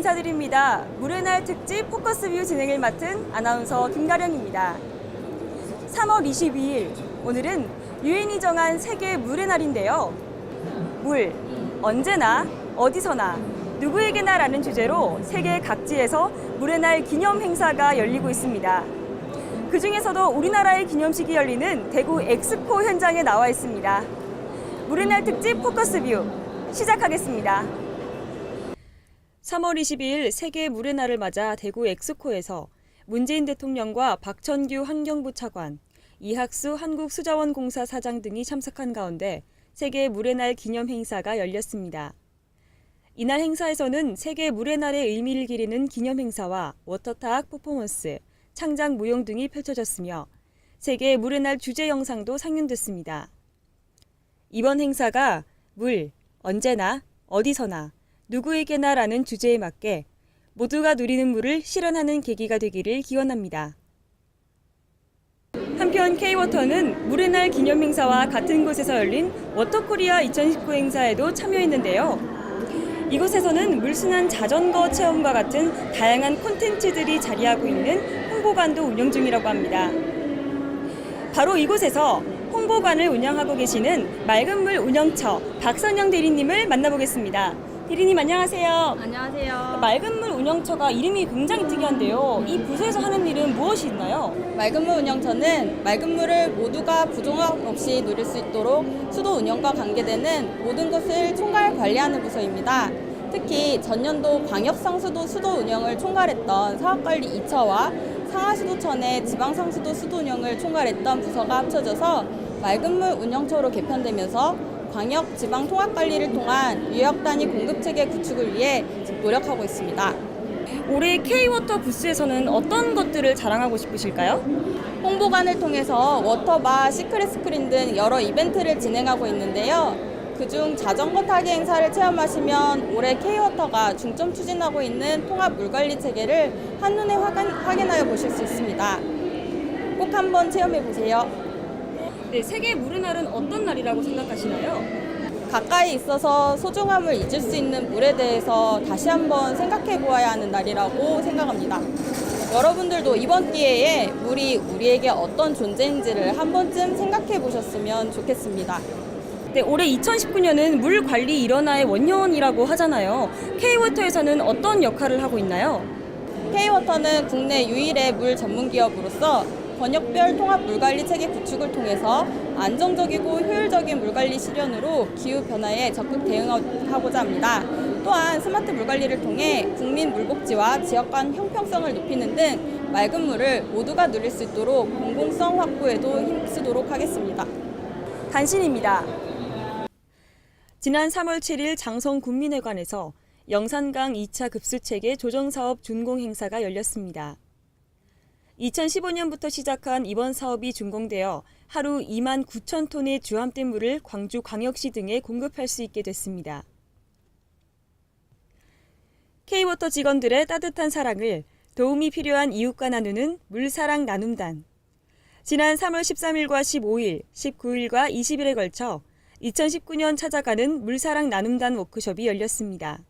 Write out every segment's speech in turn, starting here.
인사드립니다. 물의 날 특집 포커스뷰 진행을 맡은 아나운서 김가령입니다. 3월 22일, 오늘은 유엔이 정한 세계 물의 날인데요. 물, 언제나, 어디서나, 누구에게나 라는 주제로 세계 각지에서 물의 날 기념 행사가 열리고 있습니다. 그중에서도 우리나라의 기념식이 열리는 대구 엑스포 현장에 나와 있습니다. 물의 날 특집 포커스뷰 시작하겠습니다. 3월 22일 세계 물의 날을 맞아 대구 엑스포에서 문재인 대통령과 박천규 환경부 차관, 이학수 한국수자원공사 사장 등이 참석한 가운데 세계 물의 날 기념 행사가 열렸습니다. 이날 행사에서는 세계 물의 날의 의미를 기리는 기념 행사와 워터타악 퍼포먼스, 창작 무용 등이 펼쳐졌으며 세계 물의 날 주제 영상도 상영됐습니다. 이번 행사가 물, 언제나, 어디서나, 누구에게나 라는 주제에 맞게 모두가 누리는 물을 실현하는 계기가 되기를 기원합니다. 한편 K-워터는 물의 날 기념 행사와 같은 곳에서 열린 워터코리아 2019 행사에도 참여했는데요. 이곳에서는 물순환 자전거 체험과 같은 다양한 콘텐츠들이 자리하고 있는 홍보관도 운영 중이라고 합니다. 바로 이곳에서 홍보관을 운영하고 계시는 맑은물 운영처 박선영 대리님을 만나보겠습니다. 대리님 안녕하세요. 안녕하세요. 맑은물 운영처가 이름이 굉장히 특이한데요. 이 부서에서 하는 일은 무엇이 있나요? 맑은물 운영처는 맑은 물을 모두가 부족함 없이 누릴 수 있도록 수도 운영과 관계되는 모든 것을 총괄 관리하는 부서입니다. 특히 전년도 광역상수도 수도 운영을 총괄했던 사업관리 2처와 상하수도청의 지방상수도 수도 운영을 총괄했던 부서가 합쳐져서 맑은물 운영처로 개편되면서 광역 지방 통합 관리를 통한 유역 단위 공급 체계 구축을 위해 노력하고 있습니다. 올해 K-워터 부스에서는 어떤 것들을 자랑하고 싶으실까요? 홍보관을 통해서 워터바, 시크릿 스크린 등 여러 이벤트를 진행하고 있는데요. 그중 자전거 타기 행사를 체험하시면 올해 K-워터가 중점 추진하고 있는 통합 물관리 체계를 한눈에 확인하여 보실 수 있습니다. 꼭 한번 체험해 보세요. 네, 세계 물의 날은 어떤 날이라고 생각하시나요? 가까이 있어서 소중함을 잊을 수 있는 물에 대해서 다시 한번 생각해 보아야 하는 날이라고 생각합니다. 여러분들도 이번 기회에 물이 우리에게 어떤 존재인지를 한 번쯤 생각해 보셨으면 좋겠습니다. 네, 올해 2019년은 물 관리 일원화의 원년이라고 하잖아요. K-워터에서는 어떤 역할을 하고 있나요? K-워터는 국내 유일의 물 전문 기업으로서 번역별 통합 물관리 체계 구축을 통해서 안정적이고 효율적인 물관리 실현으로 기후변화에 적극 대응하고자 합니다. 또한 스마트 물관리를 통해 국민 물복지와 지역 간 형평성을 높이는 등 맑은 물을 모두가 누릴 수 있도록 공공성 확보에도 힘쓰도록 하겠습니다. 단신입니다. 지난 3월 7일 장성군민회관에서 영산강 2차 급수체계 조정사업 준공 행사가 열렸습니다. 2015년부터 시작한 이번 사업이 준공되어 하루 2만 9천 톤의 주함된 물을 광주광역시 등에 공급할 수 있게 됐습니다. K-워터 직원들의 따뜻한 사랑을 도움이 필요한 이웃과 나누는 물사랑 나눔단. 지난 3월 13일과 15일, 19일과 20일에 걸쳐 2019년 찾아가는 물사랑 나눔단 워크숍이 열렸습니다.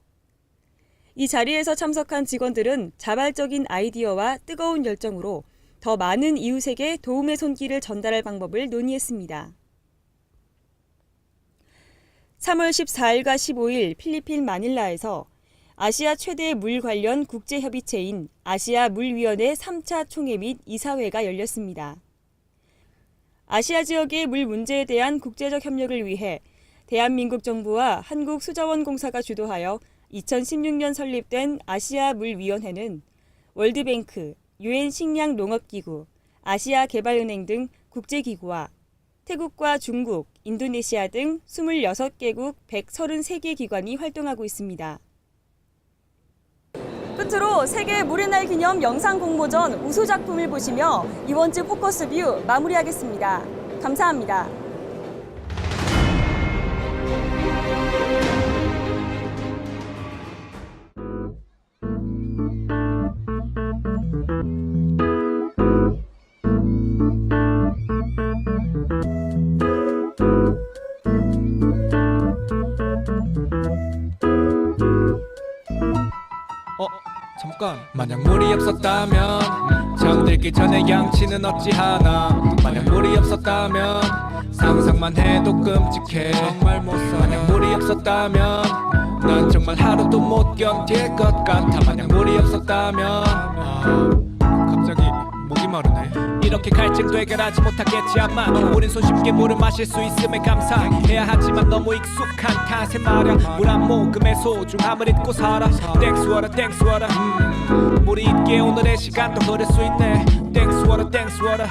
이 자리에서 참석한 직원들은 자발적인 아이디어와 뜨거운 열정으로 더 많은 이웃에게 도움의 손길을 전달할 방법을 논의했습니다. 3월 14일과 15일 필리핀 마닐라에서 아시아 최대 물 관련 국제협의체인 아시아 물위원회 3차 총회 및 이사회가 열렸습니다. 아시아 지역의 물 문제에 대한 국제적 협력을 위해 대한민국 정부와 한국수자원공사가 주도하여 2016년 설립된 아시아 물위원회는 월드뱅크, 유엔 식량농업기구, 아시아개발은행 등 국제기구와 태국과 중국, 인도네시아 등 26개국 133개 기관이 활동하고 있습니다. 끝으로 세계 물의 날 기념 영상 공모전 우수 작품을 보시며 이번 주 포커스뷰 마무리하겠습니다. 감사합니다. 잠깐 만약 물이 없었다면 잠들기 전에 양치는 어찌하나 만약 물이 없었다면 상상만 해도 끔찍해 정말 못살아 만약 물이 없었다면 난 정말 하루도 못 견딜 것 같아 만약 물이 없었다면 갑자기 목이 마르네 이렇게 갈증도 해결하지 못하겠지 아마 우린 손쉽게 물을 마실 수 있음에 감사해야 하지만 너무 익숙한 탓에 말야 물 한 모금의 소중함을 잊고 살아 Thanks water thanks water 물이 있기에 오늘의 시간도 흐를 수 있네 Thanks water thanks water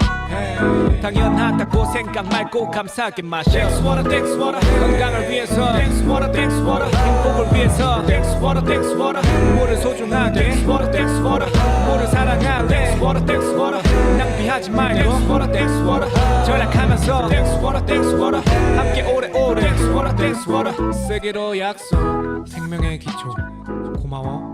당연하다고 생각 말고 감사하게 마셔 Thanks water thanks water 건강을 위해서 Thanks water thanks water 행복을 위해서 Thanks water thanks water 물을 소중하게 Thanks water thanks water 물을 사랑하래 Thanks water thanks water 낭비하지 말고 Thanks water thanks water 절약하면서 Thanks water thanks water 함께 오래오래 Thanks water thanks water 쓰기로 약속 생명의 기초 고마워